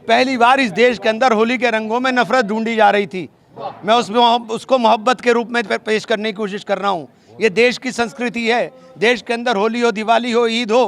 पहली बार इस देश के अंदर होली के रंगों में नफरत ढूंढी जा रही थी। मैं उसको मोहब्बत के रूप में पेश करने की कोशिश कर रहा हूँ। ये देश की संस्कृति है। देश के अंदर होली हो, दिवाली हो, ईद हो,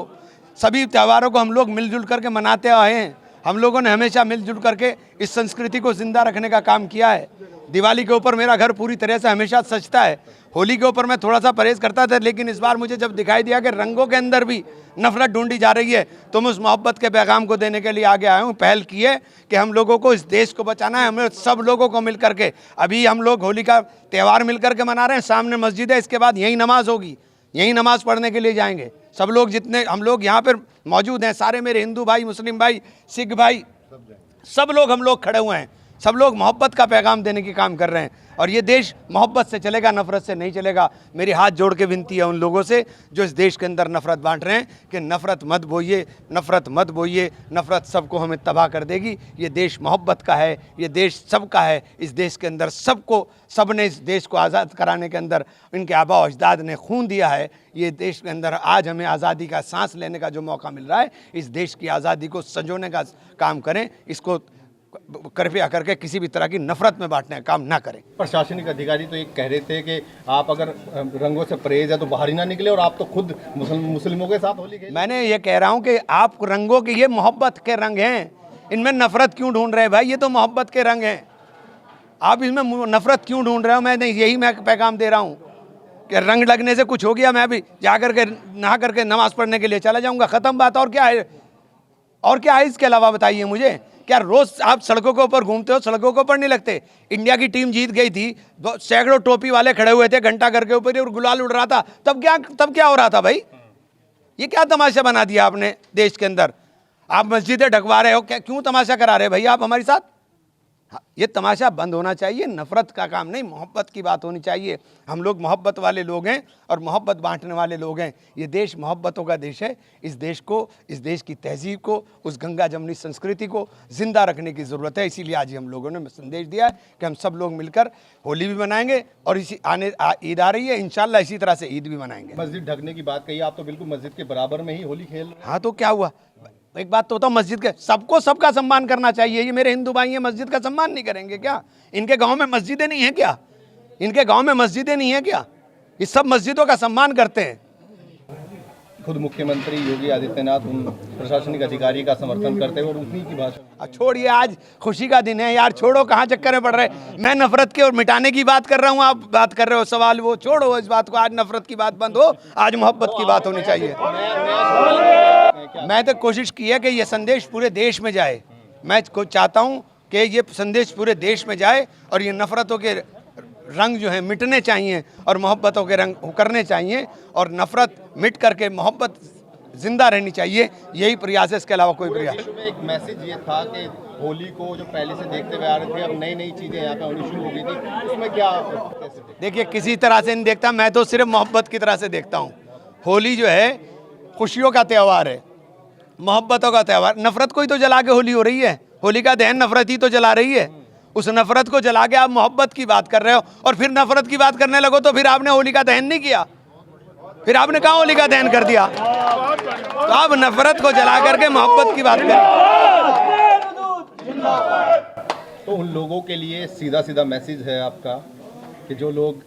सभी त्योहारों को हम लोग मिलजुल करके मनाते आए हैं। हम लोगों ने हमेशा मिलजुल करके इस संस्कृति को जिंदा रखने का काम किया है। दिवाली के ऊपर मेरा घर पूरी तरह से हमेशा सजता है। होली के ऊपर मैं थोड़ा सा परहेज करता था, लेकिन इस बार मुझे जब दिखाई दिया कि रंगों के अंदर भी नफरत ढूंढी जा रही है, तो मैं उस मोहब्बत के पैगाम को देने के लिए आगे आया हूँ। पहल की है कि हम लोगों को इस देश को बचाना है। हमें सब लोगों को मिल करके, अभी हम लोग होली का त्यौहार मिल करके मना रहे हैं। सामने मस्जिद है, इसके बाद यही नमाज होगी, यही नमाज पढ़ने के लिए जाएंगे। सब लोग जितने हम लोग यहाँ पर मौजूद हैं, सारे मेरे हिंदू भाई, मुस्लिम भाई, सिख भाई, सब लोग हम लोग खड़े हुए हैं। सब लोग मोहब्बत का पैगाम देने की काम कर रहे हैं। और ये देश मोहब्बत से चलेगा, नफरत से नहीं चलेगा। मेरी हाथ जोड़ के विनती है उन लोगों से जो इस देश के अंदर नफरत बांट रहे हैं कि नफरत मत बोइए, नफरत मत बोइए। नफरत सबको हमें तबाह कर देगी। ये देश मोहब्बत का है, ये देश सबका है। इस देश के अंदर सबने इस देश को आज़ाद कराने के अंदर इनके आबा अजदाद ने खून दिया है। ये देश के अंदर आज हमें आज़ादी का सांस लेने का जो मौका मिल रहा है, इस देश की आज़ादी को संजोने का काम करें। इसको कृपया करके किसी भी तरह की नफरत में बांटने का काम ना करें। प्रशासनिक अधिकारी तो ये कह रहे थे कि आप अगर रंगों से परहेज है तो बाहर ही ना निकले, और आप तो खुद मुस्लिमों के साथ होली खेले। मैंने ये कह रहा हूँ कि आप रंगों के, ये मोहब्बत के रंग हैं, इनमें नफरत क्यों ढूंढ रहे हैं भाई? ये तो मोहब्बत के रंग हैं, आप इसमें नफरत क्यों ढूंढ रहे हो? मैं यही पैगाम दे रहा हूँ कि रंग लगने से कुछ हो गया, मैं भी जा करके नहा करके नमाज पढ़ने के लिए चला जाऊँगा, ख़त्म बात। और क्या है, और क्या है इसके अलावा बताइए मुझे? क्या रोज आप सड़कों के ऊपर घूमते हो, सड़कों के ऊपर नहीं लगते? इंडिया की टीम जीत गई थी, सैकड़ों टोपी वाले खड़े हुए थे घंटा घर के ऊपर और गुलाल उड़ रहा था। तब क्या हो रहा था भाई? ये क्या तमाशा बना दिया आपने देश के अंदर? आप मस्जिदें ढकवा रहे हो, क्या क्यों तमाशा करा रहे भाई आप हमारे साथ? ये तमाशा बंद होना चाहिए। नफरत का काम नहीं, मोहब्बत की बात होनी चाहिए। हम लोग मोहब्बत वाले लोग हैं और मोहब्बत बांटने वाले लोग हैं। ये देश मोहब्बतों का देश है। इस देश को, इस देश की तहजीब को, उस गंगा जमनी संस्कृति को जिंदा रखने की ज़रूरत है। इसीलिए आज हम लोगों ने संदेश दिया है कि हम सब लोग मिलकर होली भी मनाएंगे और ईद आ रही है, इंशाल्लाह इसी तरह से ईद भी मनाएंगे। मस्जिद ढकने की बात कही, आप तो बिल्कुल मस्जिद के बराबर में ही होली खेल रहे हैं। हाँ तो क्या हुआ? एक बात तो मस्जिद के सबको सबका सम्मान करना चाहिए। ये मेरे हिंदू भाई हैं, मस्जिद का सम्मान नहीं करेंगे क्या? इनके गांव में मस्जिदें नहीं हैं क्या? इनके गांव में मस्जिदें नहीं हैं क्या? ये सब मस्जिदों का सम्मान करते हैं। खुद मुख्यमंत्री योगी आदित्यनाथ उन प्रशासनिक अधिकारी का समर्थन करते हैं और उन्हीं की भाषा। छोड़िए, आज खुशी का दिन है यार, छोड़ो, कहाँ चक्कर में पड़ रहे। मैं नफरत के और मिटाने की बात कर रहा हूँ, आप बात कर रहे हो सवाल, वो छोड़ो इस बात को। आज नफरत की बात बंद हो, आज मोहब्बत की बात होनी चाहिए। मैं तो कोशिश की है कि ये संदेश पूरे देश में जाए। मैं चाहता हूँ कि ये संदेश पूरे देश में जाए और ये नफरतों के रंग जो हैं मिटने चाहिए और मोहब्बतों के रंग उकरने चाहिए और नफरत मिट करके मोहब्बत जिंदा रहनी चाहिए। यही प्रयास है, इसके अलावा कोई प्रयास। एक मैसेज ये था कि होली को जो पहले से देखते हुए आ रहे थे, अब नई नई चीज़ें यहाँ पे होनी शुरू हो गई थी, उसमें क्या देखिए, किसी तरह से नहीं देखता मैं, तो सिर्फ मोहब्बत की तरह से देखता हूँ। होली जो है खुशियों का त्यौहार है, मोहब्बतों का त्यौहार। नफरत को ही तो जला के होली हो रही है। होली का दहन नफरत ही तो जला रही है। उस नफरत को जला के आप मोहब्बत की बात कर रहे हो और फिर नफरत की बात करने लगो तो फिर आपने होली का दहन नहीं किया, फिर आपने कहाँ होली का दहन कर दिया? तो आप नफरत को जला करके मोहब्बत की बात करें। तो उन लोगों के लिए सीधा सीधा मैसेज है आपका कि जो लोग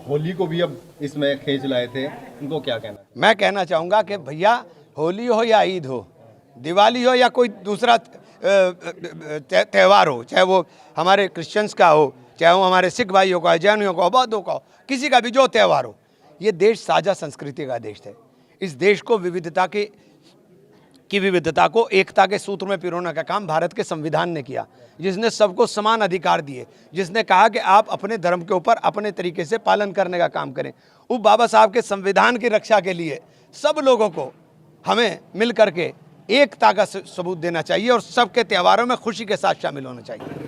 होली को भी अब इसमें खींच लाए थे, उनको क्या कहना? मैं कहना चाहूँगा कि भैया, होली हो या ईद हो, दिवाली हो या कोई दूसरा त्यौहार हो, चाहे वो हमारे क्रिश्चियंस का हो, चाहे वो हमारे सिख भाइयों का, जैनियों का, बौद्धों का हो, किसी का भी जो त्यौहार हो, ये देश साझा संस्कृति का देश है। इस देश को विविधता की विविधता को एकता के सूत्र में पिरोने का काम भारत के संविधान ने किया, जिसने सबको समान अधिकार दिए, जिसने कहा कि आप अपने धर्म के ऊपर अपने तरीके से पालन करने का काम करें। वो बाबा साहब के संविधान की रक्षा के लिए सब लोगों को हमें मिल करके एकता का सबूत देना चाहिए और सबके त्योहारों में खुशी के साथ शामिल होना चाहिए।